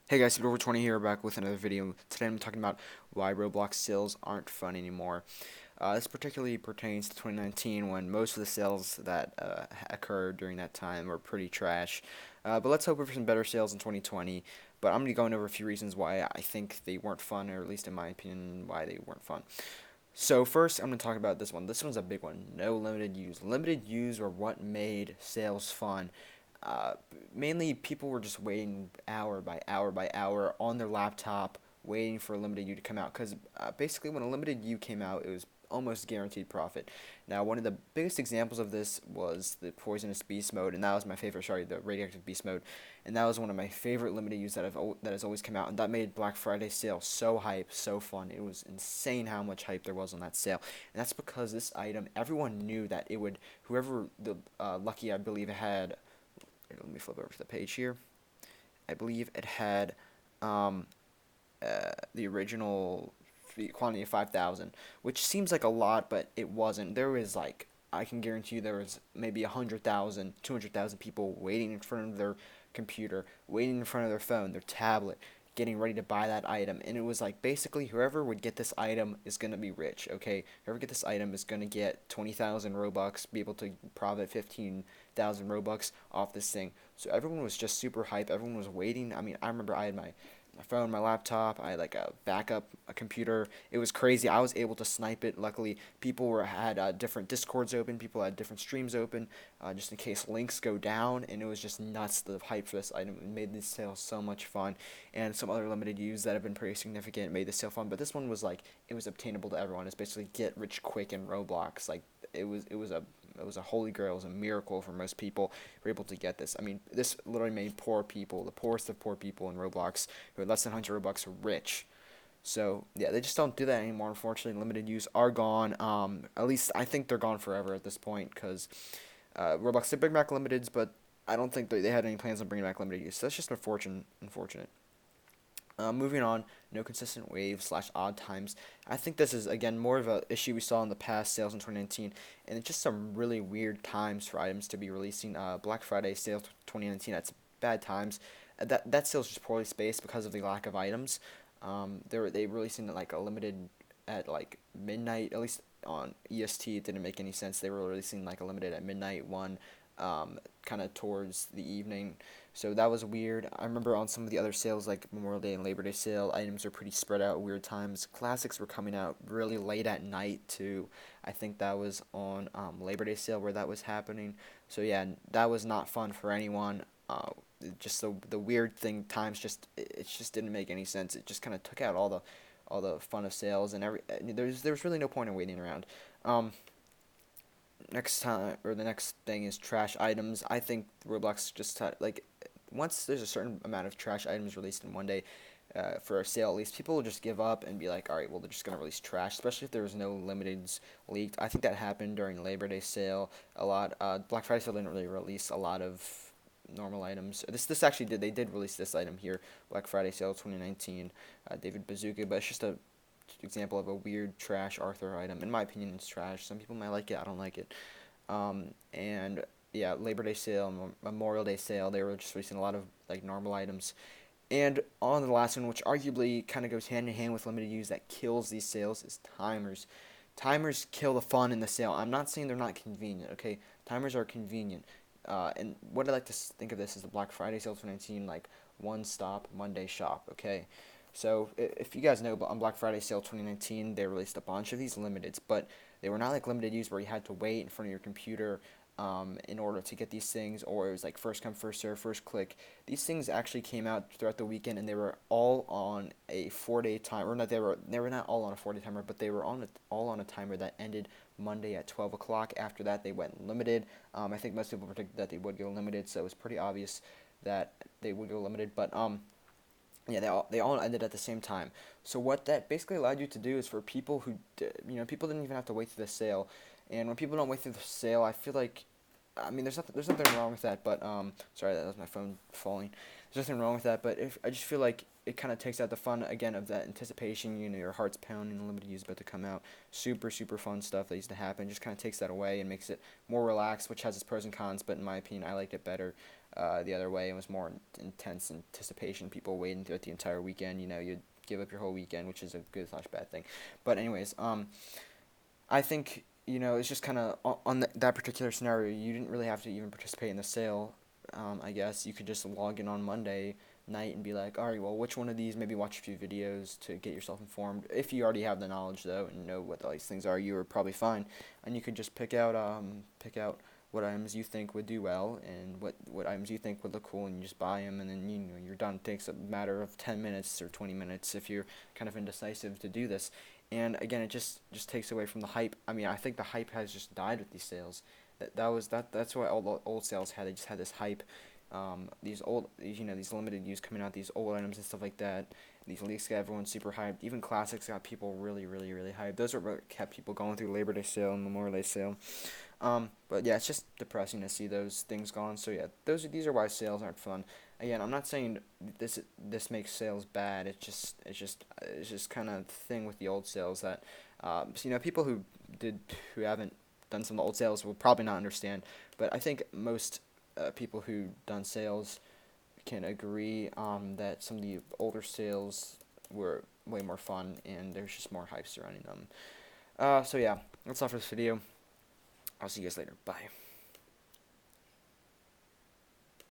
Hey guys, over 20 here, back with another video. Today I'm talking about why Roblox sales aren't fun anymore. This particularly pertains to 2019 when most of the sales that occurred during that time were pretty trash. But let's hope for some better sales in 2020. But I'm going to be going over a few reasons why I think they weren't fun, or at least in my opinion, why they weren't fun. So first, I'm going to talk about this one. This one's a big one. No limited use. Limited use are what made sales fun. Uh, Mainly, people were just waiting hour by hour by hour on their laptop, waiting for a limited U to come out. Because basically, when a limited U came out, it was almost guaranteed profit. Now, one of the biggest examples of this was the poisonous beast mode, and that was my favorite. Sorry, the radioactive beast mode, and that was one of my favorite limited U's that has always come out, and that made Black Friday sale so hype, so fun. It was insane how much hype there was on that sale, and that's because this item, everyone knew that it would. Whoever the lucky, I believe, it had. Let me flip over to the page here. I believe it had um, the original quantity of 5,000, which seems like a lot, but it wasn't. There was like, I can guarantee you there was maybe 100,000, 200,000 people waiting in front of their computer, waiting in front of their phone, their tablet, getting ready to buy that item. And it was like basically whoever would get this item is going to be rich, okay? Whoever get this item is going to get 20,000 Robux, be able to profit 15,000 Robux off this thing. So everyone was just super hype. Everyone was waiting. I mean, I remember I had my phone, my laptop. I had like a backup a computer. It was crazy. I was able to snipe it. Luckily, people had different Discords open. People had different streams open, just in case links go down. And it was just nuts. The hype for this item. It made this sale so much fun. And some other limited use that have been pretty significant made this sale fun. But this one was like it was obtainable to everyone. It's basically get rich quick in Roblox. Like it was a holy grail. It was a miracle for most people who were able to get this. I mean, this literally made poor people, the poorest of poor people in Roblox, who had less than 100 Robux, rich. So yeah, they just don't do that anymore. Unfortunately, limited use are gone. At least I think they're gone forever at this point because Roblox did bring back limiteds, but I don't think they had any plans on bringing back limited use. So that's just unfortunate. Moving on, no consistent waves slash odd times. I think this is again more of a issue we saw in the past sales in 2019, and it's just some really weird times for items to be releasing. Black Friday sale 2019. That's bad times. That sale's just poorly spaced because of the lack of items. They releasing like a limited at like midnight, at least on EST. It didn't make any sense. They were releasing like a limited at midnight one, kind of towards the evening. So that was weird. I remember on some of the other sales, like Memorial Day and Labor Day sale, items were pretty spread out at weird times. Classics were coming out really late at night too. I think that was on Labor Day sale where that was happening. So yeah, that was not fun for anyone. Just the weird thing times it just didn't make any sense. It just kind of took out all the fun of sales and there's really no point in waiting around. Um, Next time or the next thing is trash items. I think Roblox just like once there's a certain amount of trash items released in one day, for a sale at least, people will just give up and be like, all right, well they're just gonna release trash, especially if there was no limiteds leaked. I think that happened during Labor Day sale a lot. Black Friday sale didn't really release a lot of normal items. This actually did release this item here, Black Friday sale 2019, David Bazooka, but it's just a example of a weird trash Arthur item. In my opinion, it's trash. Some people might like it. I don't like it. And yeah, Labor Day sale, Memorial Day sale, they were just releasing a lot of like normal items. And on the last one, which arguably kind of goes hand in hand with limited use that kills these sales, is timers. Timers kill the fun in the sale. I'm not saying they're not convenient, okay? Timers are convenient. And what I like to think of this is the Black Friday sale 2019, like one stop Monday shop, okay? So if you guys know, on Black Friday sale 2019, they released a bunch of these limiteds, but they were not like limited use where you had to wait in front of your computer in order to get these things, or it was like first come, first serve, first click. These things actually came out throughout the weekend, and they were all on a 4-day timer. Or not, they were not all on a 4-day timer, but they were all on a timer that ended Monday at 12 o'clock. After that, they went limited. I think most people predicted that they would go limited, so it was pretty obvious that they would go limited. But yeah, they all ended at the same time. So what that basically allowed you to do is for people people didn't even have to wait through the sale, and when people don't wait through the sale, I feel like, I mean, there's nothing wrong with that, but sorry, that was my phone falling. There's nothing wrong with that, but if I just feel like it kind of takes out the fun again of that anticipation. Your heart's pounding, the limited use about to come out. Super super fun stuff that used to happen. Just kind of takes that away and makes it more relaxed, which has its pros and cons. But in my opinion, I liked it better. the other way. It was more intense anticipation. People waiting throughout the entire weekend. You'd give up your whole weekend, which is a good slash bad thing. But anyways, I think it's just kind of on that particular scenario. You didn't really have to even participate in the sale. I guess you could just log in on Monday night and be like, all right, well, which one of these? Maybe watch a few videos to get yourself informed. If you already have the knowledge though and know what all these things are, you are probably fine. And you could just pick out what items you think would do well and what items you think would look cool, and you just buy them, and then you're done. It takes a matter of 10 minutes or 20 minutes if you're kind of indecisive to do this. And again, it just takes away from the hype. I mean, I think the hype has just died with these sales. That's why all the old sales had. They just had this hype. These limited use coming out, these old items and stuff like that. These leaks got everyone super hyped. Even classics got people really, really, really hyped. Those are what kept people going through Labor Day sale and Memorial Day sale. But yeah, it's just depressing to see those things gone. So yeah, these are why sales aren't fun. Again, I'm not saying this makes sales bad. It's just kind of thing with the old sales that people who haven't done some of the old sales will probably not understand. But I think most people who done sales can agree that some of the older sales were way more fun and there's just more hype surrounding them. So yeah, that's all for this video. I'll see you guys later. Bye.